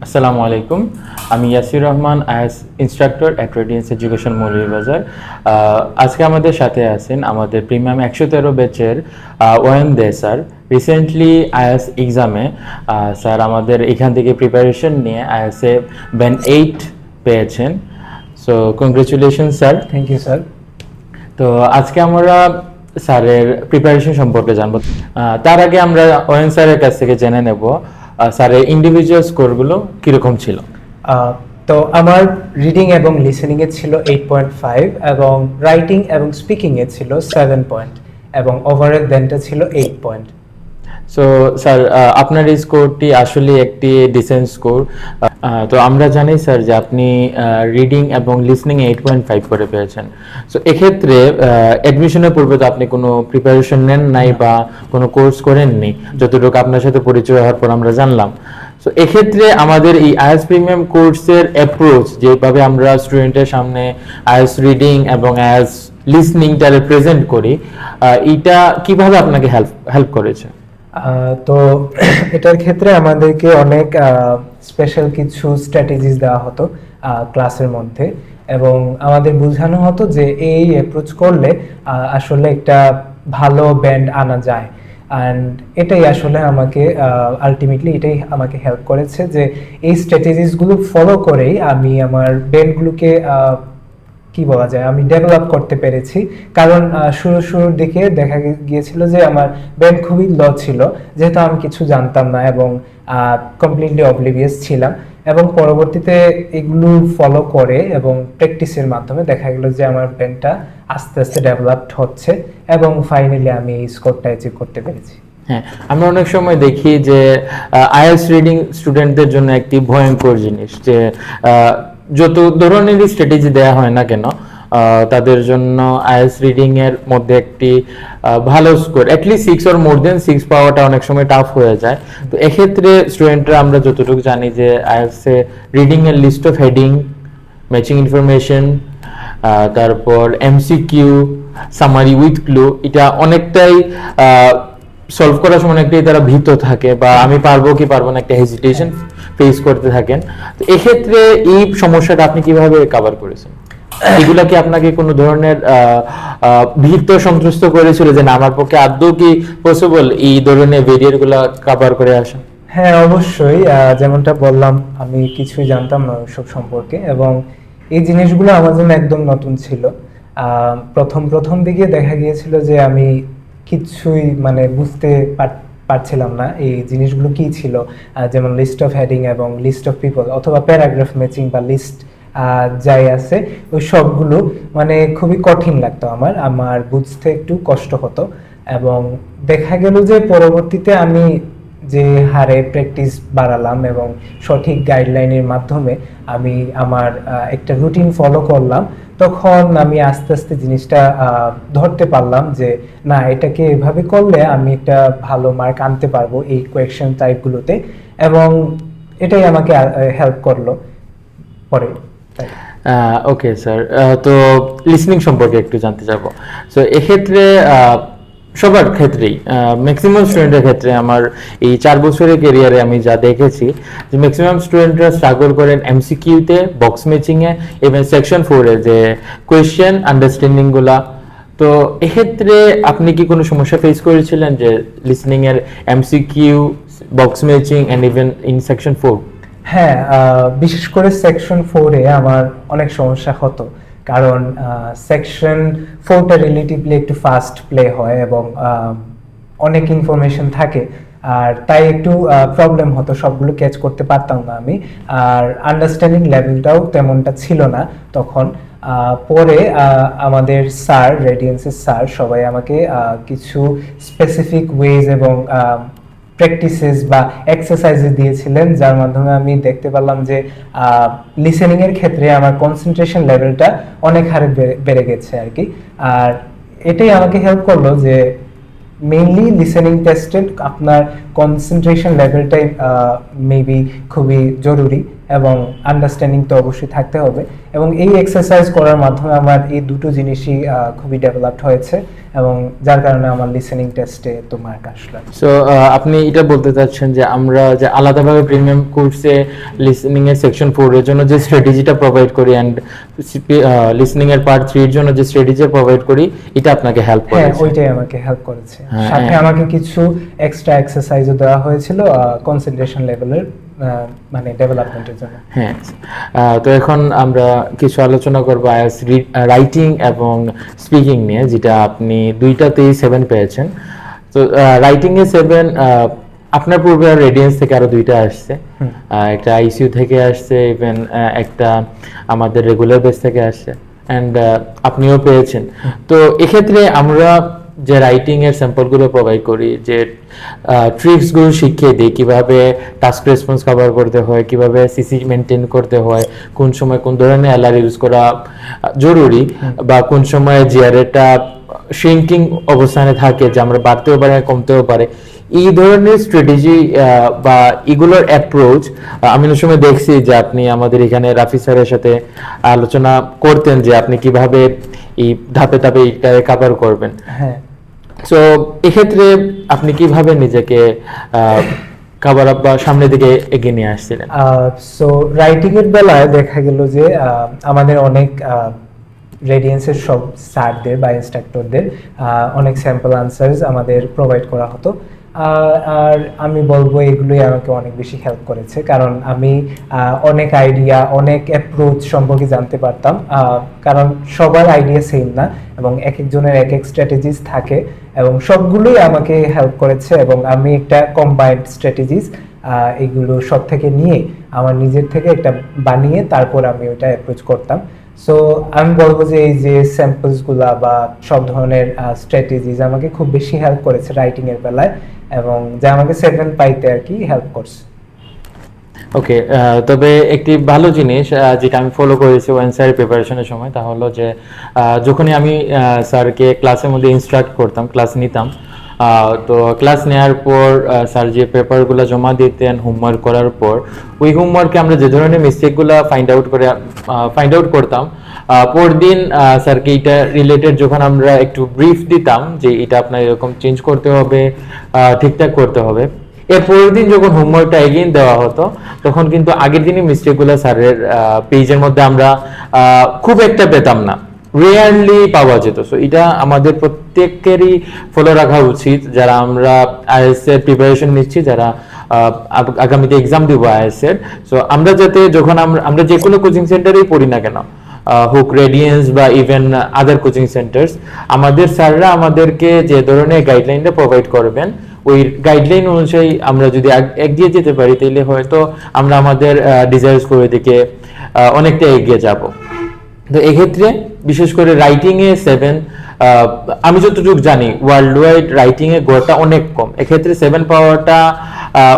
আসসালামু আলাইকুম। আমি ইয়াসির রহমান, আইএস instructor at Radiance Education Moulvibazar. আজকে আমাদের সাথে আছেন আমাদের প্রিমিয়াম 113 ব্যাচের ওয়েন দে স্যার। রিসেন্টলি আইএস এক্সামে স্যার আমাদের এখান থেকে প্রিপারেশন নিয়ে আইএসএ ব্যান্ড 8 পেয়েছেন। So congratulation sir. Thank you sir. তো আজকে আমরা স্যারের প্রিপারেশন সম্পর্কে জানবো। তার আগে আমরা ওয়েন স্যারের কাছ থেকে জেনে নেব স্যারের ইন্ডিভিজুয়াল স্কোরগুলো কীরকম ছিল। তো আমার রিডিং এবং লিসেনিং এ ছিল 8.5 এবং রাইটিং এবং স্পিকিং এ ছিল 7 পয়েন্ট এবং ওভারঅল দেনটা ছিল 8 পয়েন্ট। সো স্যার আপনার এই স্কোরটি আসলে একটি ডিসেন্ট স্কোর। তো আমরা জানি স্যার যে আপনি রিডিং এবং লিসনিং 8.5 করে পেয়েছেন। সো এক্ষেত্রে অ্যাডমিশনের পূর্বে তো আপনি কোনো প্রিপারেশন নেন নাই বা কোনো কোর্স করেননি, যতটুকু আপনার সাথে পরিচয় হওয়ার পর আমরা জানলাম। সো এক্ষেত্রে আমাদের এই আইএলটিএস প্রিমিয়াম কোর্সের অ্যাপ্রোচ, যেভাবে আমরা স্টুডেন্টের সামনে আইএলটিএস রিডিং এবং আইএলটিএস লিসনিংটা রিপ্রেজেন্ট করি, এটা কিভাবে আপনাকে হেল্প করেছে? তো এটার ক্ষেত্রে আমাদেরকে অনেক স্পেশাল কিছু স্ট্র্যাটেজিস দেওয়া হতো ক্লাসের মধ্যে, এবং আমাদের বোঝানো হতো যে এই অ্যাপ্রোচ করলে আসলে একটা ভালো ব্যান্ড আনা যায়। অ্যান্ড এটাই আসলে আমাকে আলটিমেটলি এটাই আমাকে হেল্প করেছে যে এই স্ট্র্যাটেজিসগুলো ফলো করেই আমি আমার ব্যান্ডগুলোকে কি বলা যায় আমি ডেভেলপ করতে পেরেছি। কারণ শুরুর দিকে দেখা গিয়েছিল যে আমার ব্যান্ড খুবই লো ছিল, যেহেতু আমি কিছু জানতাম না এবং কমপ্লিটলি অবলিভিয়াস ছিলাম। এবং পরবর্তীতে এগুলো ফলো করে এবং প্র্যাকটিসের মাধ্যমে দেখা গেল যে আমার ব্যান্ডটা আস্তে আস্তে ডেভেলপড হচ্ছে এবং ফাইনালি আমি এই স্কোরটা অ্যাচিভ করতে পেরেছি। হ্যাঁ, আমরা অনেক সময় দেখি যে আইএলটিএস রিডিং স্টুডেন্টদের জন্য একটি ভয়ঙ্কর জিনিস, যে যত ধরনেরই স্ট্র্যাটেজি দেওয়া হয় না কেন, তাদের জন্য আইএলটিএস রিডিং এর মধ্যে একটি ভালো স্কোর অ্যাটলিস্ট 6 অর মোর দেন 6 পাওয়াটা অনেক সময় টাফ হয়ে যায়। তো এক্ষেত্রে স্টুডেন্টরা আমরা যতটুকু জানি যে আইএলটিএস এ রিডিং এর list of heading, matching information, তারপর এমসিকিউ, সামারি উইথ ক্লু, এটা অনেকটাই সলভ করার সময় অনেকটাই তারা ভীত থাকে বা আমি পারবো কি পারবো না একটা হেজিটেশন ফেস করতে থাকেন। তো এক্ষেত্রে এই সমস্যাটা আপনি কিভাবে কভার করেছেন? এগুলা কি আপনাকে কোনো ধরনের ভীত সন্ত্রস্ত করেছিল যে না আমার পক্ষে আদৌ কি পসিবল এই ধরনের ভেরিয়েন্টগুলো কভার করে আসা? হ্যাঁ, অবশ্যই। যেমনটা বললাম, আমি কিছুই জানতাম না ওসব সম্পর্কে এবং এই জিনিসগুলো আমার জন্য একদম নতুন ছিল। প্রথম দিকে দেখা গিয়েছিল যে আমি কিছুই মানে বুঝতে পারছিলাম না এই জিনিসগুলো কি ছিল, যেমন লিস্ট অফ হেডিং এবং লিস্ট অফ পিপল অথবা প্যারাগ্রাফ ম্যাচিং বা লিস্ট যাই আছে ওই সবগুলো মানে খুবই কঠিন লাগতো, আমার বুঝতে একটু কষ্ট হতো। এবং দেখা গেল যে পরবর্তীতে আমি যে হারে প্র্যাকটিস বাড়ালাম এবং সঠিক গাইডলাইনের মাধ্যমে আমি আমার একটা রুটিন ফলো করলাম, তখন আমি আস্তে আস্তে জিনিসটা ধরতে পারলাম যে না, এটাকে এভাবে করলে আমি একটা ভালো মার্ক আনতে পারবো এই কোয়েশ্চেন টাইপগুলোতে, এবং এটাই আমাকে হেল্প করলো পরে। ওকে স্যার, তো লিসনিং সম্পর্কে একটু জানতে চাবো। সো এক্ষেত্রে সবার ক্ষেত্রেই ম্যাক্সিমাম স্টুডেন্টের ক্ষেত্রে আমার এই 4 বছরের ক্যারিয়ারে আমি যা দেখেছি যে ম্যাক্সিমাম স্টুডেন্টরা স্ট্রাগল করেন এমসিকিউতে, বক্স ম্যাচিংয়ে, ইভেন সেকশন 4-এ যে কোয়েশ্চেন আন্ডারস্ট্যান্ডিংগুলা। তো এক্ষেত্রে আপনি কি কোনো সমস্যা ফেস করেছিলেন যে লিসনিং এর MCQ, box matching and even in section 4? হ্যাঁ, বিশেষ করে সেকশন 4-এ আমার অনেক সমস্যা হতো, কারণ সেকশন 4টা রিলেটিভলি একটু ফাস্ট প্লে হয় এবং অনেক ইনফরমেশন থাকে, আর তাই একটু প্রবলেম হতো, সবগুলো ক্যাচ করতে পারতাম না আমি, আর আন্ডারস্ট্যান্ডিং লেভেলটাও তেমনটা ছিল না তখন। পরে আমাদের স্যার, রেডিয়েন্সের স্যার সবাই আমাকে কিছু স্পেসিফিক ওয়েজ এবং প্র্যাকটিসেস বা এক্সারসাইজেস দিয়েছিলেন, যার মাধ্যমে আমি দেখতে পারলাম যে লিসেনিং এর ক্ষেত্রে আমার কনসেন্ট্রেশন লেভেলটা অনেক হারে বেড়ে গেছে আর কি। আর এটাই আমাকে হেল্প করলো যে মেইনলি লিসেনিং টেস্টে আপনার কনসেন্ট্রেশন লেভেলটাই মেবি খুবই জরুরি, এবং আন্ডারস্ট্যান্ডিং তো অবশ্যই থাকতে হবে। এবং এই এক্সারসাইজ করার মাধ্যমে আমার এই দুটো জিনিসই খুবই ডেভেলপড হয়েছে, এবং যার কারণে আমার লিসেনিং টেস্টে তো মার্ক আসলো। সো আপনি এটা বলতে চাচ্ছেন যে আমরা যে আলাদাভাবে প্রিমিয়াম কোর্সে লিসেনিং এর সেকশন 4 এর জন্য যে স্ট্র্যাটেজিটা প্রোভাইড করি এন্ড লিসেনিং এর পার্ট 3 এর জন্য যে স্ট্র্যাটেজি প্রোভাইড করি, এটা আপনাকে হেল্প হ্যাঁ, করেছে? ওইটাই আমাকে হেল্প করেছে। হ্যাঁ, সাথে হ্যাঁ। আমাকে কিছু এক্সট্রা এক্সারসাইজও দেওয়া হয়েছিল কনসেন্ট্রেশন লেভেলের মানে ডেভেলপমেন্টের জন্য। হ্যাঁ, তো এখন আমরা কিছু আলোচনা করব আইএলটিএস রাইটিং এবং স্পিকিং নিয়ে, যেটা আপনি দুইটাতেই 7 পেয়েছেন। তো রাইটিং এ 7, আপনার পূর্বে রেডিয়েন্স থেকে আরো দুইটা আসছে, একটা আইসিইউ থেকে আসছে, ইভেন একটা আমাদের রেগুলার বেস থেকে আসছে, এন্ড আপনিও পেয়েছেন। তো এক্ষেত্রে আমরা যে রাইটিং এর স্যাম্পল গুলো প্রোভাইড করি, যে ট্রিক্স গুলো শিখিয়ে দিই, কিভাবে টাস্ক রেসপন্স কভার করতে হয়, কিভাবে সিসি মেনটেন করতে হয়, কোন সময় কোন ধরনের এলআর ইউজ করা জরুরি, বা কোন সময় জিআরএটা শ্রিঙ্কিং অবস্থানে থাকে, যে আমরা বাড়তেও পারে কমতেও পারে, এই ধরনের স্ট্র্যাটেজি বা এগুলোর অ্যাপ্রোচ আমি অনেক সময় দেখছি যে আপনি আমাদের এখানে রাফি স্যারের সাথে আলোচনা করতেন যে আপনি কিভাবে এই ধাপে ধাপে এটা কভার করবেন। হ্যাঁ, সো এক্ষেত্রে আপনি কিভাবে নিজেকে কভার আপ বা সামনের দিকে এগিয়ে নিয়ে আসছিলেন? সো রাইটিং এর বেলায় দেখা গেল যে আমাদের অনেক রেডিয়েন্সের সব স্যারদের বা ইনস্ট্রাক্টরদের অনেক স্যাম্পল আনসার্স আমাদের প্রোভাইড করা হতো, আর আমি বলবো এগুলোই আমাকে অনেক বেশি হেল্প করেছে, কারণ আমি অনেক আইডিয়া, অনেক অ্যাপ্রোচ সম্পর্কে জানতে পারতাম, কারণ সবার আইডিয়া সেম না, এবং এক একজনের এক এক স্ট্র্যাটেজিস থাকে, এবং সবগুলোই আমাকে হেল্প করেছে, এবং আমি একটা কম্বাইন্ড স্ট্র্যাটেজিস এগুলো সব থেকে নিয়ে আমার নিজের থেকে একটা বানিয়ে তারপর আমি ওইটা অ্যাপ্রোচ করতাম। সো আমি বলবো যে এই যে স্যাম্পলসগুলা বা সব ধরনের স্ট্র্যাটেজিস আমাকে খুব বেশি হেল্প করেছে রাইটিং এর বেলায়, এবং যা আমাকে 7 পাইতে আর কি হেল্প করছে। ওকে, তবে একটি ভালো জিনিস যেটা আমি ফলো করেছি ওএনসিআর প্রিপারেশনের সময়, তা হলো যে যখনই আমি স্যারকে ক্লাসের মধ্যে ইনস্ট্রাক্ট করতাম, ক্লাস নিতাম, তো ক্লাস নেওয়ার পর স্যার যে পেপারগুলো জমা দিতেন হোমওয়ার্ক করার পর, ওই হোমওয়ার্কে আমরা যে ধরনের মিস্টেকগুলো ফাইন্ড আউট করতাম, পরদিন স্যারকে এটা রিলেটেড যখন আমরা একটু ব্রিফ দিতাম যে এটা আপনার এরকম চেঞ্জ করতে হবে, ঠিকঠাক করতে হবে, এর পরের দিন যখন হোমওয়ার্কটা এগেইন দেওয়া হতো, তখন কিন্তু আগের দিনই মিস্টেকগুলো স্যারের পেজের মধ্যে আমরা খুব একটা পেতাম না, রেয়ারলি পাওয়া যেত। সো এটা আমাদের প্রত্যেকেরই ফলো রাখা উচিত, যারা আমরা আইএলটিএস এর প্রিপারেশন নিচ্ছি, যারা আগামীতে এক্সাম দিব আইএলটিএস এর। সো আমরা যাতে যখন আমরা যে কোনো কোচিং সেন্টারেই পড়ি না কেন, হুক, রেডিয়েন্স বা ইভেন আদার কোচিং সেন্টার্স, আমাদের স্যাররা আমাদেরকে যে ধরনের গাইডলাইনটা প্রোভাইড করবেন, ওই গাইডলাইন অনুযায়ী আমরা যদি এগিয়ে যেতে পারি, তাহলে হয়তো আমরা আমাদের ডিজায়ার স্কোরের দিকে অনেকটা এগিয়ে যাব। তো এক্ষেত্রে বিশেষ করে রাইটিং এ 7, আমি যতটুকু জানি ওয়ার্ল্ড ওয়াইড রাইটিং এ গড়টা অনেক কম, এক্ষেত্রে 7 পাওয়াটা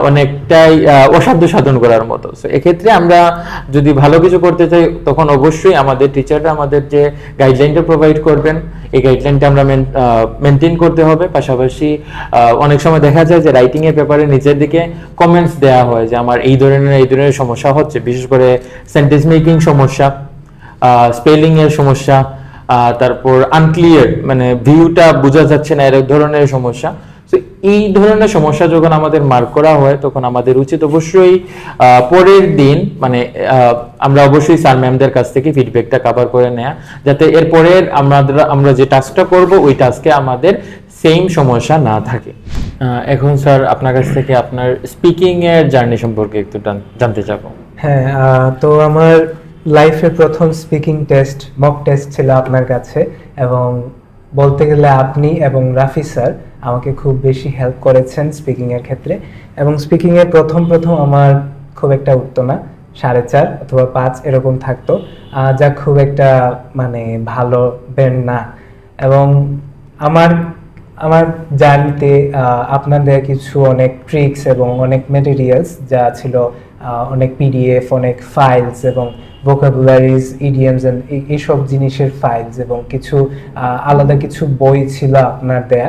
অনেকটাই অসাধ্য সাধন করার মতো। সো এক্ষেত্রে আমরা যদি ভালো কিছু করতে চাই, তখন অবশ্যই আমাদের টিচাররা আমাদের যে গাইডলাইনটা প্রোভাইড করবেন, এই গাইডলাইনটা আমরা মেনটেন করতে হবে। পাশাপাশি অনেক সময় দেখা যায় যে রাইটিং এর পেপারে নিচের দিকে কমেন্টস দেওয়া হয় যে আমার এই ধরনের সমস্যা হচ্ছে, বিশেষ করে সেন্টেন্স মেকিং সমস্যা, স্পেলিং এর সমস্যা, তারপর আনক্লিয়ার, মানে ভিউটা বোঝা যাচ্ছে না, এর ধরনের সমস্যা। তো এই ধরনের সমস্যা যখন আমাদের মার্ক করা হয়, তখন আমাদের উচিত অবশ্যই পরের দিন মানে আমরা অবশ্যই স্যার ম্যামদের কাছ থেকে ফিডব্যাকটা কভার করে নেওয়া, যাতে এর পরের আমরা যে টাস্কটা করব ওই টাস্কে আমাদের সেম সমস্যা না থাকে। এখন স্যার আপনার কাছ থেকে আপনার স্পিকিং এর জার্নি সম্পর্কে একটু জানতে চাবো। হ্যাঁ, তো আমার লাইফের প্রথম স্পিকিং টেস্ট, মক টেস্ট ছিল আপনার কাছে, এবং বলতে গেলে আপনি এবং রাফি স্যার আমাকে খুব বেশি হেল্প করেছেন স্পিকিং এর ক্ষেত্রে। এবং স্পিকিং এর প্রথম আমার খুব একটা উঠতো না, 4.5 অথবা 5 এরকম থাকতো, যা খুব একটা মানে ভালো ব্যান্ড না। এবং আমার জার্নিতে আপনাদের কিছু অনেক ট্রিক্স এবং অনেক মেটেরিয়ালস যা ছিল, অনেক পিডিএফ, অনেক ফাইলস এবং ভোকাবুলারিজ, ইডিয়ামস এইসব জিনিসের ফাইলস, এবং কিছু আলাদা কিছু বই ছিল আপনার দেয়া,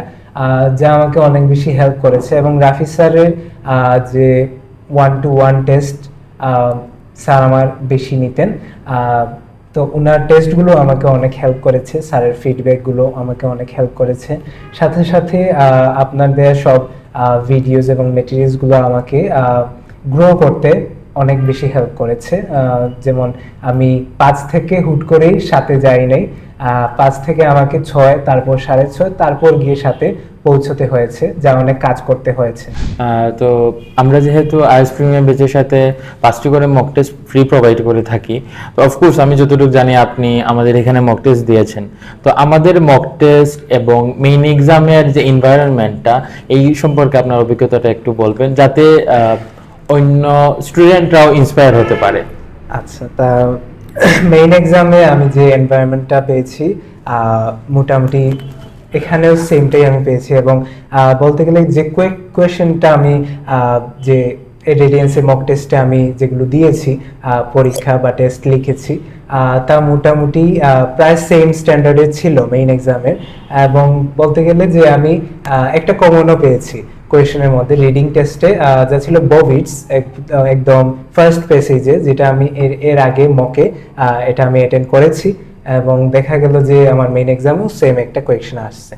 যা আমাকে অনেক বেশি হেল্প করেছে। এবং রাফি স্যারের যে 1-to-1 টেস্ট স্যার আমার বেশি নিতেন, তো ওনার টেস্টগুলো আমাকে অনেক হেল্প করেছে, স্যারের ফিডব্যাকগুলো আমাকে অনেক হেল্প করেছে। সাথে সাথে আপনার দেওয়া সব ভিডিওস এবং মেটেরিয়ালসগুলো আমাকে গ্রো করতে অনেক বেশি হেল্প করেছে। যেমন আমি 5 থেকে হুট করেই 7-এ যাই নাই, 5 থেকে আমাকে 6, তারপর 6.5, তারপর গিয়ে 7-এ পৌঁছতে হয়েছে, যা অনেক কাজ করতে হয়েছে। তো আমরা যেহেতু আইএলটিএস প্রিমিয়াম ব্যাচের সাথে 5টি করে মক টেস্ট ফ্রি প্রোভাইড করে থাকি, তো অফকোর্স আমি যতটুকু জানি আপনি আমাদের এখানে মক টেস্ট দিয়েছেন। তো আমাদের মক টেস্ট এবং মেইন এক্সামের যে এনভায়রনমেন্টটা, এই সম্পর্কে আপনার অভিজ্ঞতাটা একটু বলবেন, যাতে অন্য স্টুডেন্টরাও ইন্সপায়ার হতে পারে। আচ্ছা, তা মেইন এক্সামে আমি যে এনভায়রনমেন্টটা পেয়েছি, মোটামুটি এখানেও সেমটাই আমি পেয়েছি। এবং বলতে গেলে যে কোয়েশ্চেনটা আমি যে রেডিয়েন্সের মক টেস্টে আমি যেগুলো দিয়েছি, পরীক্ষা বা টেস্ট লিখেছি, তা মোটামুটি প্রায় সেম স্ট্যান্ডার্ডের ছিল মেইন এক্সামের। এবং বলতে গেলে যে আমি একটা কমনও পেয়েছি কোয়েশনের মধ্যে। রিডিং টেস্টে যা ছিল বোভিটস, একদম ফার্স্ট প্যাসেজে, যেটা আমি এর আগে মকে এটা আমি অ্যাটেন্ড করেছি, এবং দেখা গেল যে আমার মেইন এক্সামেও সেম একটা কোয়েশ্চেন আসছে।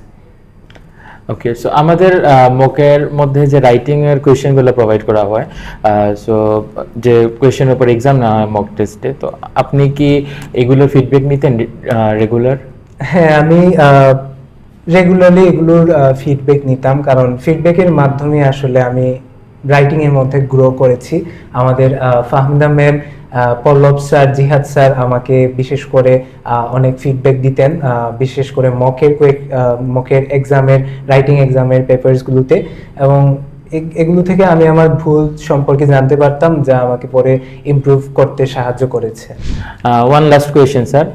ওকে, সো আমাদের মকের মধ্যে যে রাইটিং এর কোয়েশ্চেনগুলো প্রোভাইড করা হয়, সো যে কোয়েশ্চেনের উপর এক্সাম না হয় মক টেস্টে, তো আপনি কি এগুলোর ফিডব্যাক নিতেন রেগুলার? হ্যাঁ, আমি রেগুলারলি এগুলোর ফিডব্যাক নিতাম, কারণ ফিডব্যাকের মাধ্যমে আসলে আমি রাইটিং এর মধ্যে গ্রো করেছি। আমাদের ফাহমিদা ম্যাম, পল্লব স্যার, জিহাদ স্যার আমাকে বিশেষ করে অনেক ফিডব্যাক দিতেন, বিশেষ করে মকের এক্সামের, রাইটিং এক্সামের পেপারসগুলোতে। এবং এগুলো থেকে আমি আমার ভুল সম্পর্কে জানতে পারতাম, যা আমাকে পরে ইমপ্রুভ করতে সাহায্য করেছে। ওয়ান লাস্ট কোয়েশ্চেন স্যার,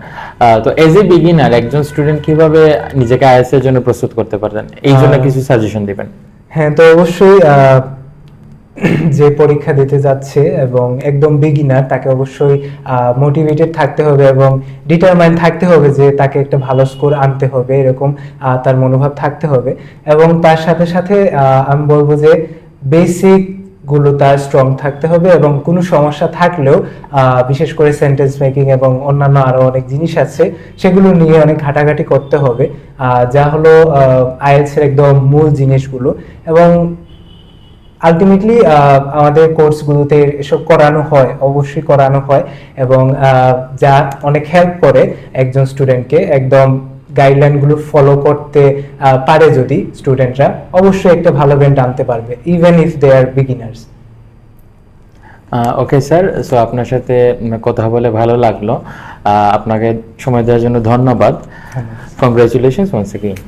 তো এজ এ বিগিনার একজন স্টুডেন্ট কিভাবে নিজেকে আইএলটিএস এর জন্য প্রস্তুত করতে পারবেন, এই জন্য কিছু সাজেশন দিবেন? হ্যাঁ, তো অবশ্যই যে পরীক্ষা দিতে যাচ্ছে এবং একদম বিগিনার, তাকে অবশ্যই মোটিভেটেড থাকতে হবে এবং ডিটারমাইন্ড থাকতে হবে যে তাকে একটা ভালো স্কোর আনতে হবে, এরকম তার মনোভাব থাকতে হবে। এবং তার সাথে সাথে আমি বলবো যে বেসিক গুলো তার স্ট্রং থাকতে হবে, এবং কোনো সমস্যা থাকলেও বিশেষ করে সেন্টেন্স মেকিং এবং অন্যান্য আরো অনেক জিনিস আছে, সেগুলো নিয়ে অনেক ঘাটাঘাটি করতে হবে, যা হলো আইএলটিএস এর একদম মূল জিনিসগুলো। এবং আলটিমেটলি আমাদের কোর্সগুলোতে এসব করানো হয়, অবশ্যই করানো হয়, এবং যা অনেক হেল্প করে একজন স্টুডেন্টকে একদম গাইডলাইনগুলো ফলো করতে পারে। যদি স্টুডেন্টরা অবশ্যই একটা ভালো ব্যান্ড আনতে পারবে, even if they are beginners. Okay sir, so আপনার সাথে কথা বলে ভালো লাগলো। আপনাকে সময় দেওয়ার জন্য ধন্যবাদ। Congratulations once again.